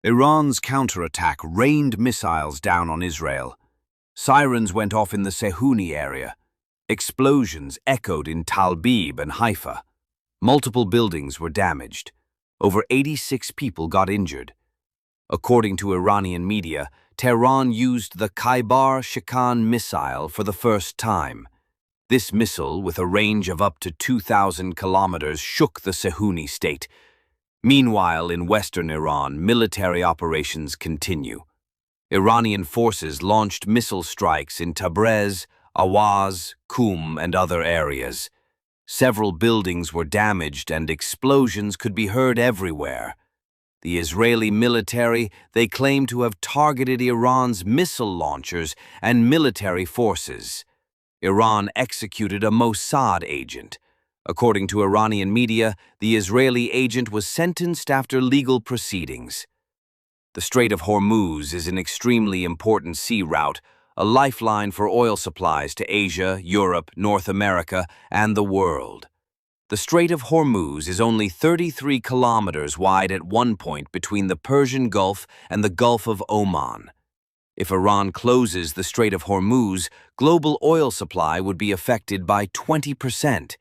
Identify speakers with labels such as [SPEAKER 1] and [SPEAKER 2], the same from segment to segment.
[SPEAKER 1] Iran's counterattack rained missiles down on Israel. Sirens went off in the Sehuni area. Explosions echoed in Tel Aviv and Haifa. Multiple buildings were damaged. Over 86 people got injured. According to Iranian media, Tehran used the Khaibar-Shikan missile for the first time. This missile, with a range of up to 2,000 kilometers, shook the Sehuni state. Meanwhile, in western Iran, military operations continue. Iranian forces launched missile strikes in Tabriz, Awaz, Qum, and other areas. Several buildings were damaged and explosions could be heard everywhere. The Israeli military, they claim to have targeted Iran's missile launchers and military forces. Iran executed a Mossad agent. According to Iranian media, the Israeli agent was sentenced after legal proceedings. The Strait of Hormuz is an extremely important sea route, a lifeline for oil supplies to Asia, Europe, North America, and the world. The Strait of Hormuz is only 33 kilometers wide at one point between the Persian Gulf and the Gulf of Oman. If Iran closes the Strait of Hormuz, global oil supply would be affected by 20%.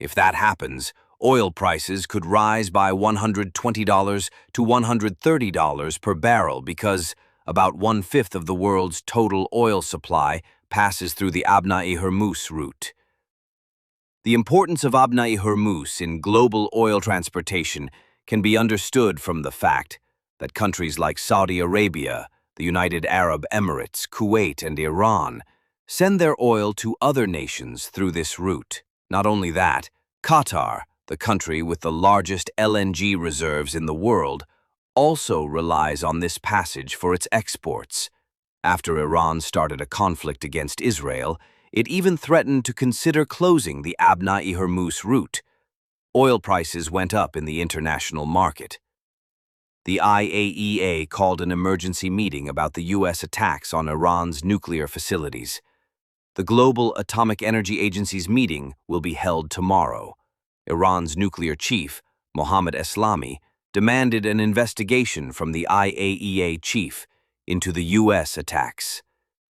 [SPEAKER 1] If that happens, oil prices could rise by $120 to $130 per barrel because about one-fifth of the world's total oil supply passes through the Abna-i-Hormuz route. The importance of Abna-i-Hormuz in global oil transportation can be understood from the fact that countries like Saudi Arabia, the United Arab Emirates, Kuwait, and Iran send their oil to other nations through this route. Not only that, Qatar, the country with the largest LNG reserves in the world, also relies on this passage for its exports. After Iran started a conflict against Israel, it even threatened to consider closing the Abna-i-Hormuz route. Oil prices went up in the international market. The IAEA called an emergency meeting about the U.S. attacks on Iran's nuclear facilities. The Global Atomic Energy Agency's meeting will be held tomorrow. Iran's nuclear chief, Mohammad Eslami, demanded an investigation from the IAEA chief into the U.S. attacks.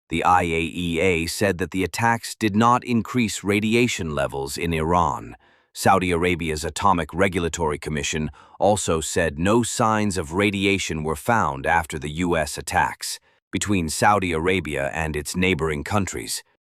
[SPEAKER 1] The IAEA said that the attacks did not increase radiation levels in Iran. Saudi Arabia's Atomic Regulatory Commission also said no signs of radiation were found after the U.S. attacks. Between Saudi Arabia and its neighboring countries,